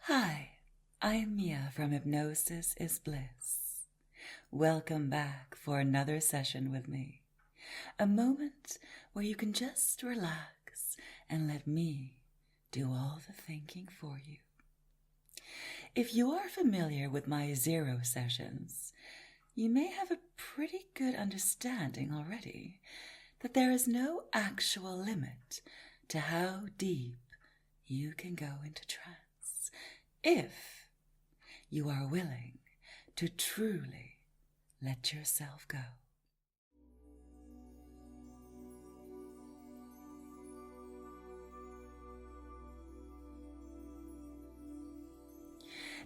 Hi, I'm Mia from Hypnosis is Bliss. Welcome back for another session with me. A moment where you can just relax and let me do all the thinking for you. If you are familiar with my 0 sessions, you may have a pretty good understanding already that there is no actual limit to how deep you can go into trance if you are willing to truly let yourself go.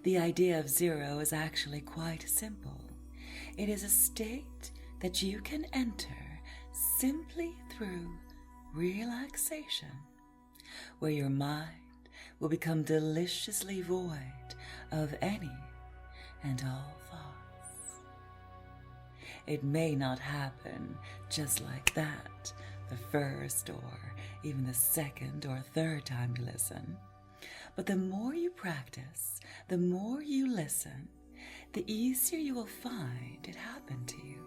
The idea of 0 is actually quite simple. It is a state that you can enter simply through relaxation, where your mind will become deliciously void of any and all thoughts. It may not happen just like that the first or even the second or third time you listen, but the more you practice, the more you listen, the easier you will find it happen to you.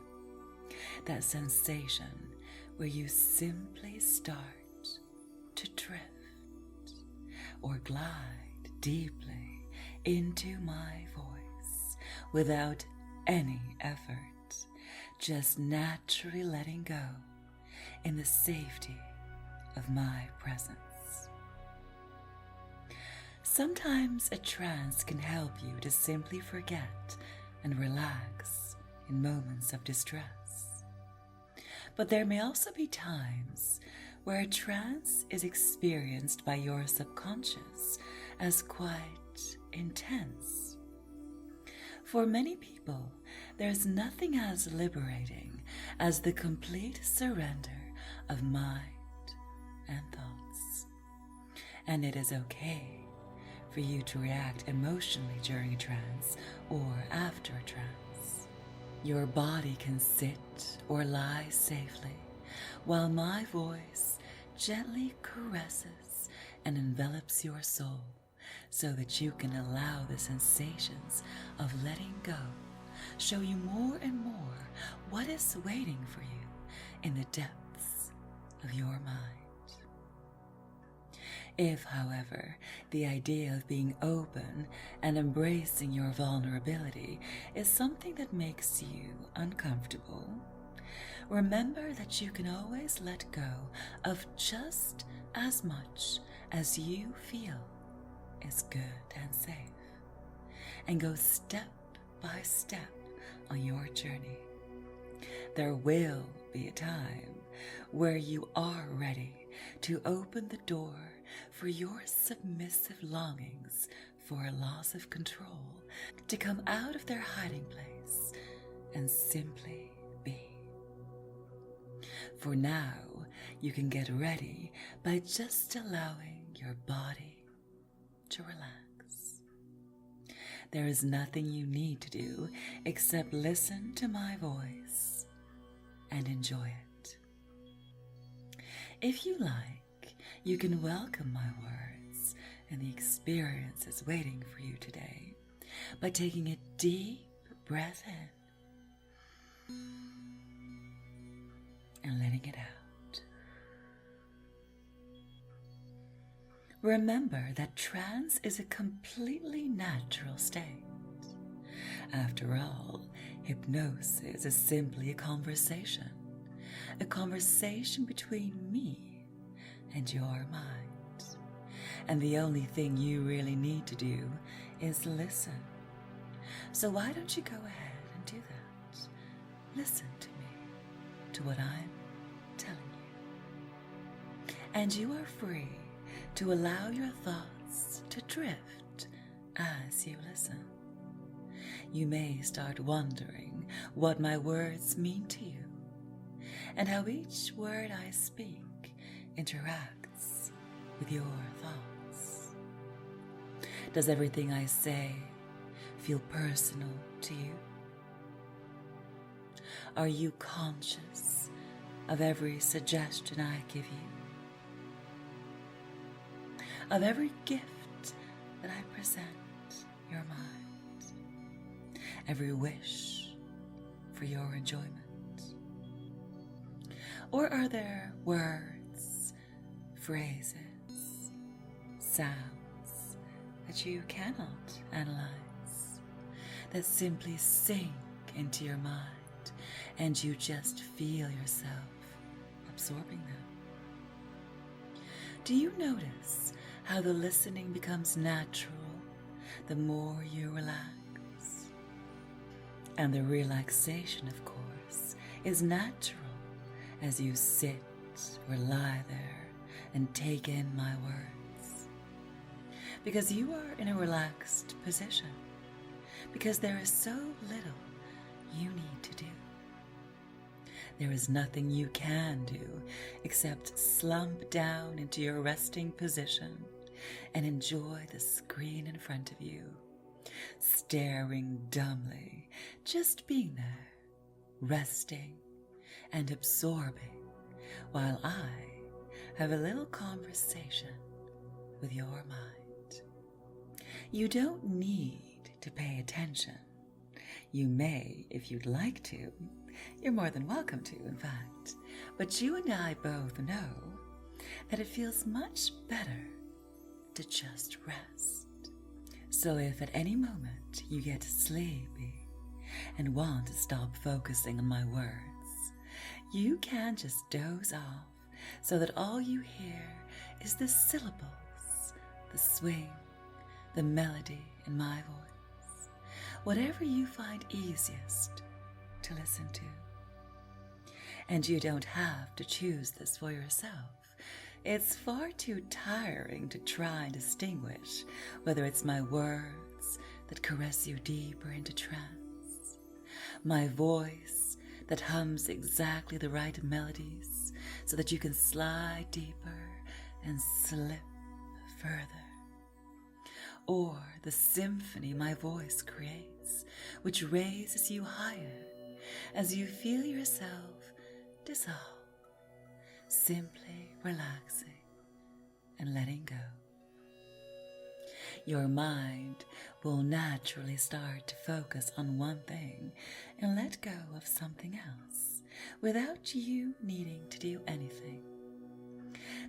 That sensation where you simply start to drift or glide deeply into my voice without any effort, just naturally letting go in the safety of my presence. Sometimes a trance can help you to simply forget and relax in moments of distress. But there may also be times where a trance is experienced by your subconscious as quite intense. For many people, there's nothing as liberating as the complete surrender of mind and thoughts. And it is okay for you to react emotionally during a trance or after a trance. Your body can sit or lie safely while my voice gently caresses and envelops your soul so that you can allow the sensations of letting go show you more and more what is waiting for you in the depths of your mind. If, however, the idea of being open and embracing your vulnerability is something that makes you uncomfortable, remember that you can always let go of just as much as you feel is good and safe, and go step by step on your journey. There will be a time where you are ready to open the door for your submissive longings for a loss of control to come out of their hiding place and simply be. For now, you can get ready by just allowing your body to relax. There is nothing you need to do except listen to my voice and enjoy it. If you like, you can welcome my words and the experiences waiting for you today by taking a deep breath in and letting it out. Remember that trance is a completely natural state. After all, hypnosis is simply a conversation between me and your mind. And the only thing you really need to do is listen. So why don't you go ahead and do that? Listen to me, to what I'm telling you. And you are free to allow your thoughts to drift as you listen. You may start wondering what my words mean to you, and how each word I speak interacts with your thoughts. Does everything I say feel personal to you? Are you conscious of every suggestion I give you? Of every gift that I present your mind, every wish for your enjoyment? Or are there words, phrases, sounds that you cannot analyze, that simply sink into your mind and you just feel yourself absorbing them? Do you notice how the listening becomes natural the more you relax? And the relaxation, of course, is natural as you sit or lie there and take in my words. Because you are in a relaxed position. Because there is so little you need to do. There is nothing you can do except slump down into your resting position and enjoy the screen in front of you, staring dumbly, just being there, resting and absorbing while I have a little conversation with your mind. You don't need to pay attention. You may if you'd like to. You're more than welcome to, in fact. But you and I both know that it feels much better to just rest. So if at any moment you get sleepy and want to stop focusing on my words, you can just doze off so that all you hear is the syllables, the swing, the melody in my voice, whatever you find easiest to listen to. And you don't have to choose this for yourself. It's far too tiring to try and distinguish whether it's my words that caress you deeper into trance, my voice that hums exactly the right melodies so that you can slide deeper and slip further, or the symphony my voice creates, which raises you higher as you feel yourself dissolve, simply relaxing and letting go. Your mind will naturally start to focus on one thing and let go of something else without you needing to do anything.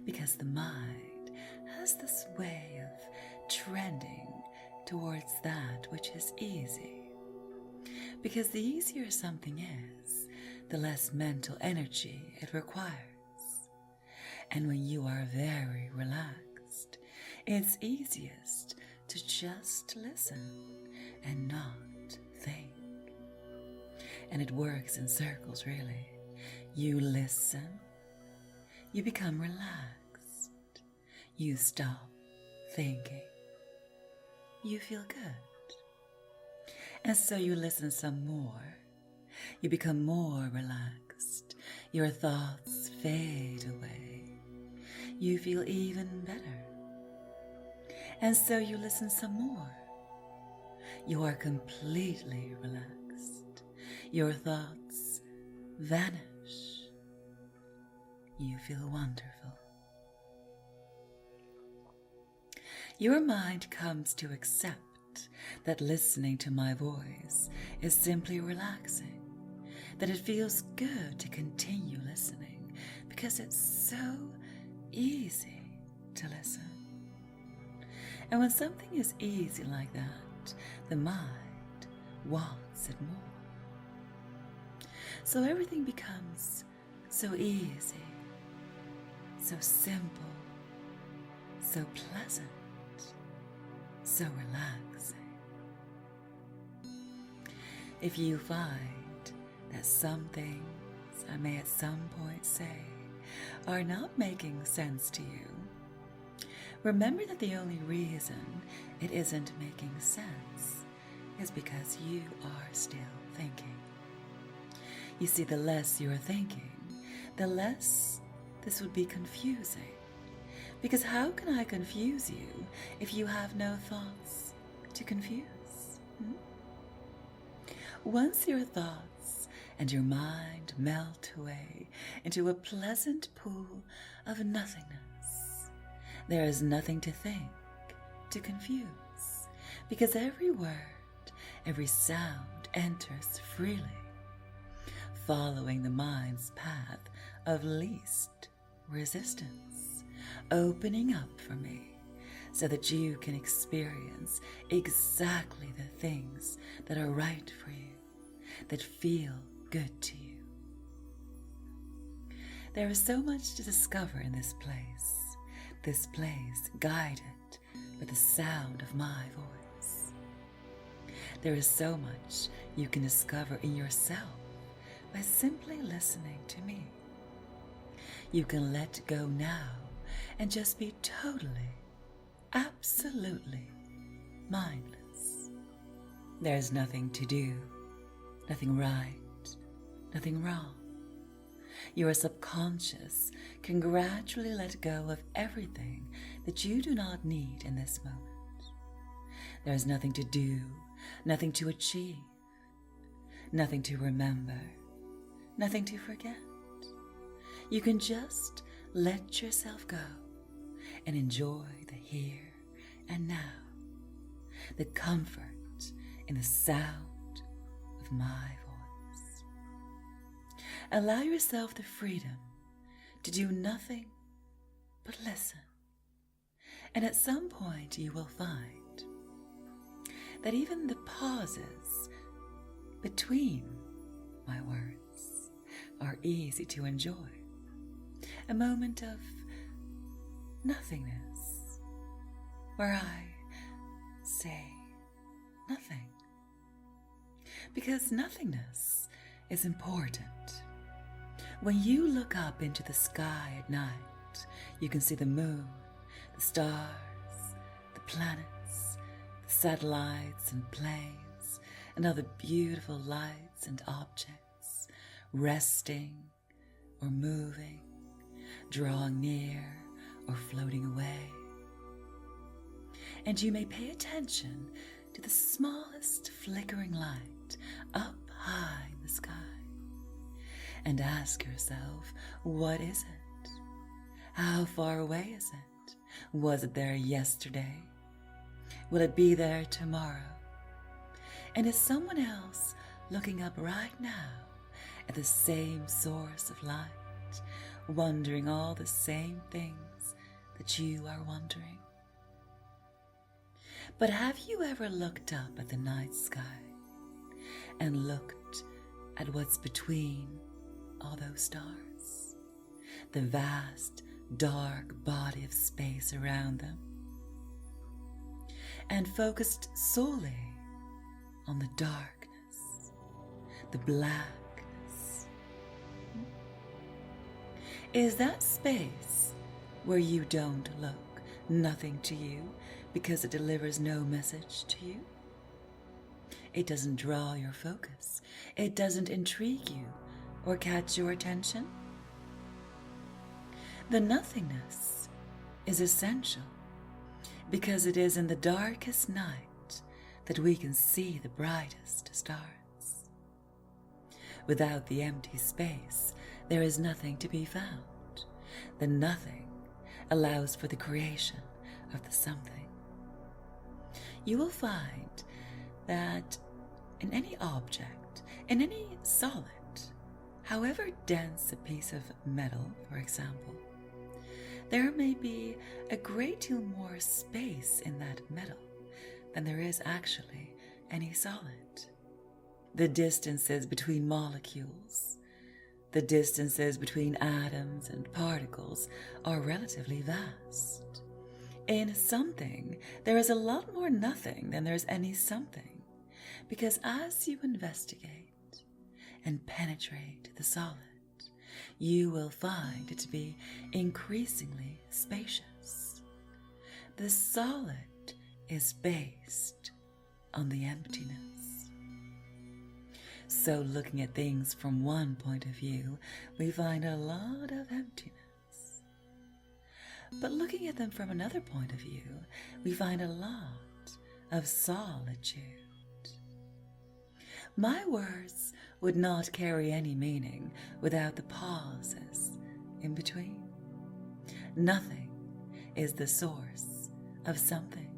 Because the mind has this way of trending towards that which is easy. Because the easier something is, the less mental energy it requires. And when you are very relaxed, it's easiest to just listen and not think. And it works in circles, really. You listen, you become relaxed, you stop thinking, you feel good. And so you listen some more, you become more relaxed, your thoughts fade away, you feel even better. And so you listen some more. You are completely relaxed. Your thoughts vanish. You feel wonderful. Your mind comes to accept that listening to my voice is simply relaxing, that it feels good to continue listening because it's so easy to listen. And when something is easy like that, the mind wants it more. So everything becomes so easy, so simple, so pleasant, so relaxing. If you find that some things I may at some point say are not making sense to you, remember that the only reason it isn't making sense is because you are still thinking. You see, the less you're thinking, the less this would be confusing. Because how can I confuse you if you have no thoughts to confuse? Once your thoughts and your mind melt away into a pleasant pool of nothingness, there is nothing to think, to confuse. because every word, every sound enters freely, following the mind's path of least resistance, opening up for me so that you can experience exactly the things that are right for you, that feel good to you. There is so much to discover in this place guided by the sound of my voice. There is so much you can discover in yourself by simply listening to me. You can let go now and just be totally, absolutely mindless. There's nothing to do, nothing right, nothing wrong. Your subconscious can gradually let go of everything that you do not need in this moment. There's nothing to do, nothing to achieve, nothing to remember, nothing to forget. You can just let yourself go and enjoy the here and now, the comfort in the sound of my voice. Allow yourself the freedom to do nothing but listen. And at some point you will find that even the pauses between my words are easy to enjoy. A moment of nothingness, where I say nothing. Because nothingness is important. When you look up into the sky at night, you can see the moon, the stars, the planets, the satellites and planes, and other beautiful lights and objects resting or moving, drawing near or floating away. And you may pay attention to the smallest flickering light up high in the sky and ask yourself, what is it? How far away is it? Was it there yesterday? Will it be there tomorrow? And is someone else looking up right now at the same source of light, wondering all the same things that you are wondering? But have you ever looked up at the night sky and looked at what's between all those stars, the vast, dark body of space around them, and focused solely on the darkness, the blackness? Is that space where you don't look nothing to you because it delivers no message to you? It doesn't draw your focus. It doesn't intrigue you or catch your attention. The nothingness is essential because it is in the darkest night that we can see the brightest stars. Without the empty space, there is nothing to be found. The nothing allows for the creation of the something. You will find that in any object, in any solid, however dense a piece of metal, for example, there may be a great deal more space in that metal than there is actually any solid. The distances between molecules, the distances between atoms and particles are relatively vast. In something, there is a lot more nothing than there's any something, because as you investigate and penetrate the solid, you will find it to be increasingly spacious. The solid is based on the emptiness. So looking at things from one point of view, we find a lot of emptiness. But looking at them from another point of view, we find a lot of solitude. My words would not carry any meaning without the pauses in between. Nothing is the source of something.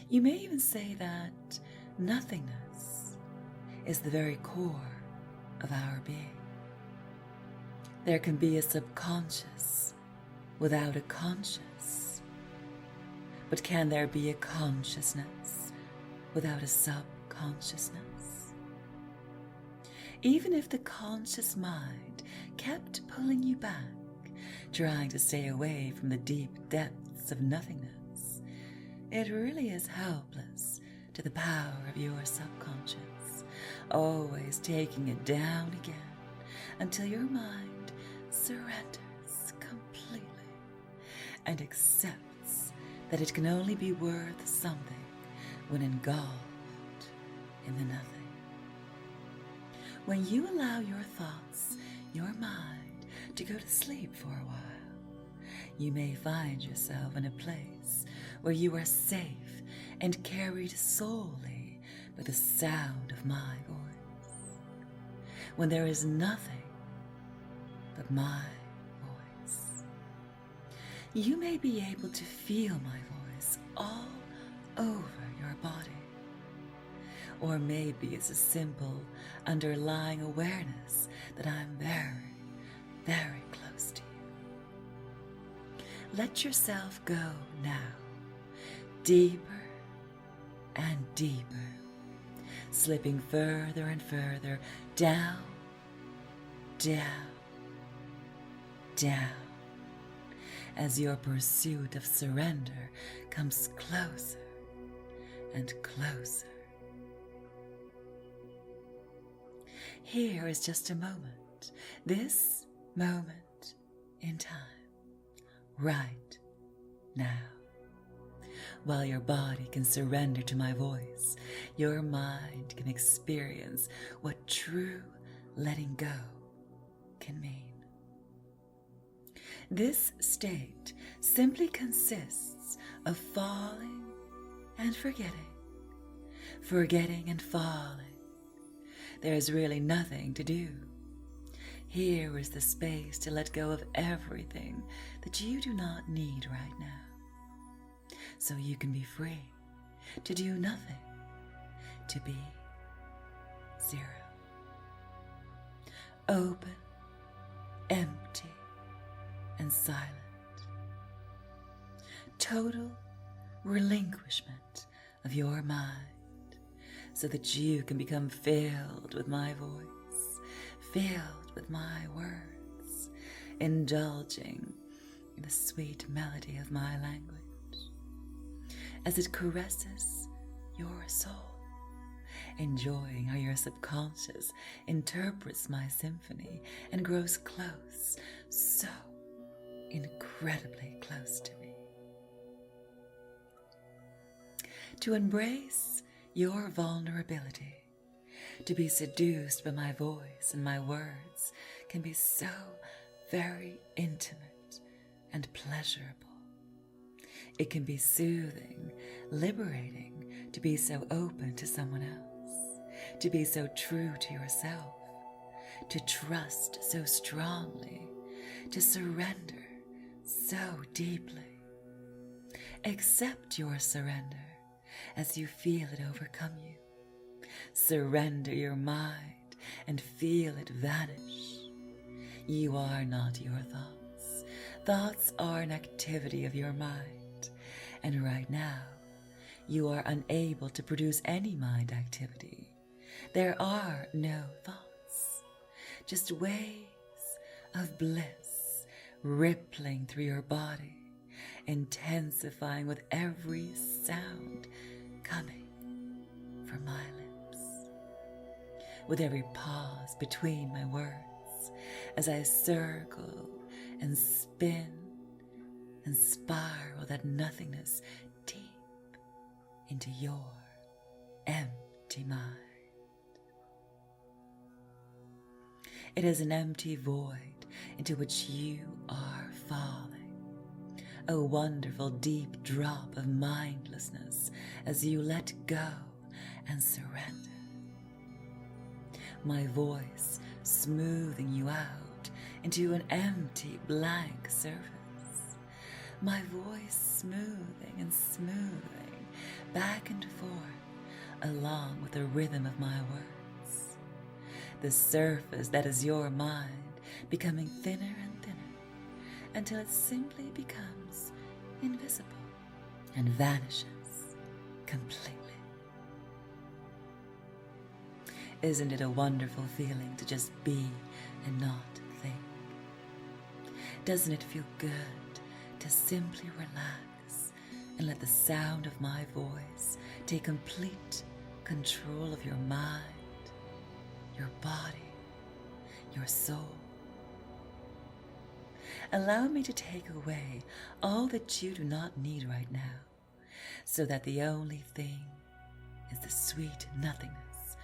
You may even say that nothingness is the very core of our being. There can be a subconscious without a conscious, but can there be a consciousness without a subconsciousness? Even if the conscious mind kept pulling you back, trying to stay away from the deep depths of nothingness, it really is helpless to the power of your subconscious, always taking it down again until your mind surrenders completely and accepts that it can only be worth something when engulfed in the nothing. When you allow your thoughts, your mind, to go to sleep for a while, you may find yourself in a place where you are safe and carried solely by the sound of my voice, when there is nothing but my voice. You may be able to feel my voice all over your body. Or maybe it's a simple underlying awareness that I'm very, very close to you. Let yourself go now, deeper and deeper, slipping further and further down, down, down, as your pursuit of surrender comes closer and closer. Here is just a moment, this moment in time, right now. While your body can surrender to my voice, your mind can experience what true letting go can mean. This state simply consists of falling and forgetting, forgetting and falling. There is really nothing to do. Here is the space to let go of everything that you do not need right now, so you can be free to do nothing, to be zero. Open, empty, and silent. Total relinquishment of your mind, so that you can become filled with my voice, filled with my words, indulging in the sweet melody of my language, as it caresses your soul, enjoying how your subconscious interprets my symphony and grows close, so incredibly close to me. To embrace your vulnerability, to be seduced by my voice and my words, can be so very intimate and pleasurable. It can be soothing, liberating to be so open to someone else, to be so true to yourself, to trust so strongly, to surrender so deeply. Accept your surrender as you feel it overcome you. Surrender your mind and feel it vanish. You are not your thoughts. Thoughts are an activity of your mind. And right now, you are unable to produce any mind activity. There are no thoughts, just waves of bliss rippling through your body, intensifying with every sound coming from my lips, with every pause between my words, as I circle and spin and spiral that nothingness deep into your empty mind. It is an empty void into which you are falling, a wonderful deep drop of mindlessness as you let go and surrender. My voice smoothing you out into an empty blank surface. My voice smoothing and smoothing back and forth along with the rhythm of my words. The surface that is your mind becoming thinner and thinner until it simply becomes invisible and vanishes completely. Isn't it a wonderful feeling to just be and not think? Doesn't it feel good to simply relax and let the sound of my voice take complete control of your mind, your body, your soul? Allow me to take away all that you do not need right now, so that the only thing is the sweet nothingness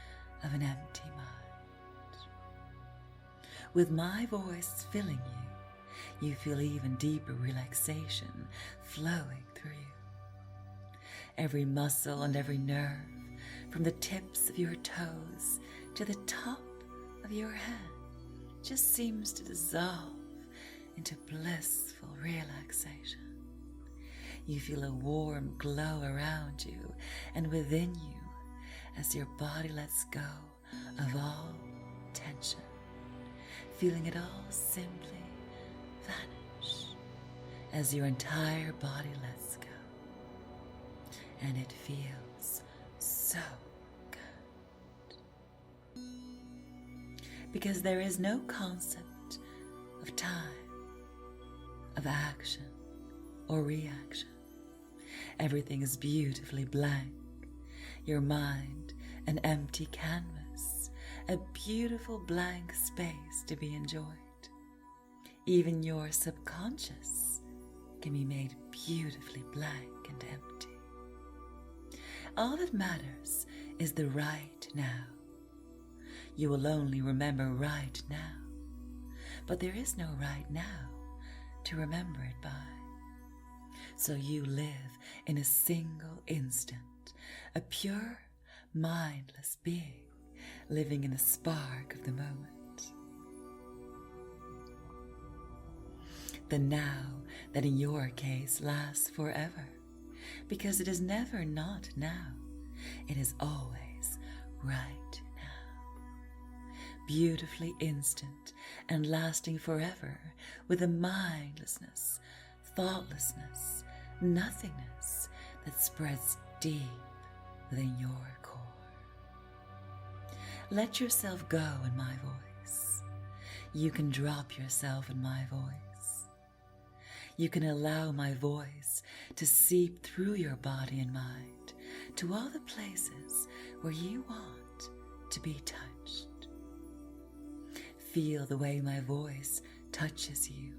of an empty mind. With my voice filling you feel even deeper relaxation flowing through you. Every muscle and every nerve, from the tips of your toes to the top of your head, just seems to dissolve into blissful relaxation. You feel a warm glow around you and within you as your body lets go of all tension, feeling it all simply vanish as your entire body lets go. And it feels so good. Because there is no concept of time, of action or reaction. Everything is beautifully blank. Your mind, an empty canvas, a beautiful blank space to be enjoyed. Even your subconscious can be made beautifully blank and empty. All that matters is the right now. You will only remember right now, but there is no right now to remember it by. So you live in a single instant, a pure, mindless being, living in the spark of the moment. The now that in your case lasts forever, because it is never not now, it is always right now. Beautifully instant and lasting forever, with a mindlessness, thoughtlessness, nothingness that spreads deep within your core. Let yourself go in my voice. You can drop yourself in my voice. You can allow my voice to seep through your body and mind to all the places where you want to be touched. Feel the way my voice touches you.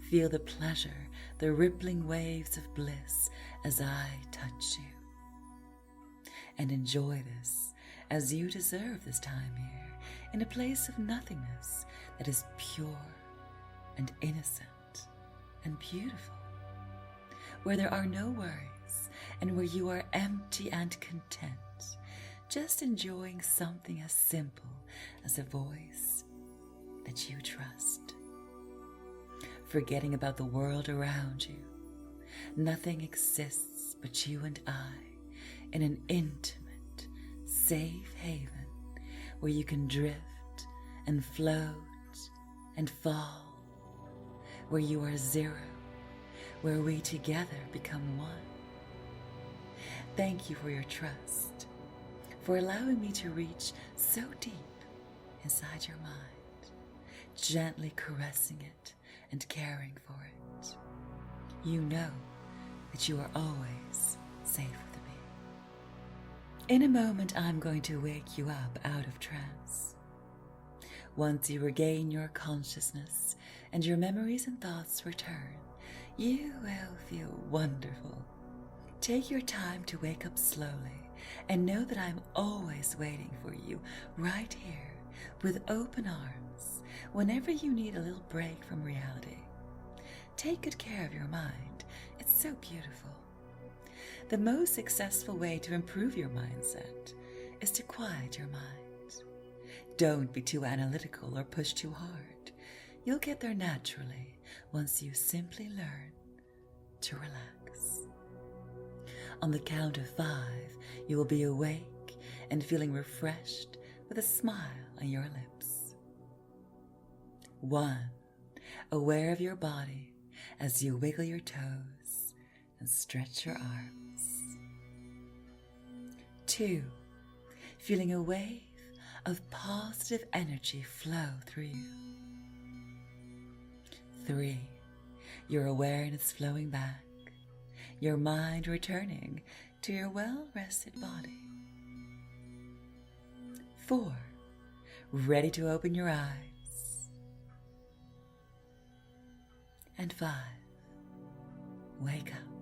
Feel the pleasure, the rippling waves of bliss as I touch you. And enjoy this as you deserve this time here, in a place of nothingness that is pure and innocent and beautiful, where there are no worries and where you are empty and content, just enjoying something as simple as a voice that you trust. Forgetting about the world around you, nothing exists but you and I in an intimate, safe haven where you can drift and float and fall, where you are zero, where we together become one. Thank you for your trust, for allowing me to reach so deep inside your mind, gently caressing it and caring for it. You know that you are always safe with me. In a moment, I'm going to wake you up out of trance. Once you regain your consciousness and your memories and thoughts return, you will feel wonderful. Take your time to wake up slowly and know that I'm always waiting for you right here with open arms whenever you need a little break from reality. Take good care of your mind. It's so beautiful. The most successful way to improve your mindset is to quiet your mind. Don't be too analytical or push too hard. You'll get there naturally once you simply learn to relax. On the count of 5, you will be awake and feeling refreshed with a smile on your lips. 1. Aware of your body as you wiggle your toes and stretch your arms. 2. Feeling a wave of positive energy flow through you. 3. Your awareness flowing back, your mind returning to your well-rested body. 4. Ready to open your eyes. And 5. Wake up.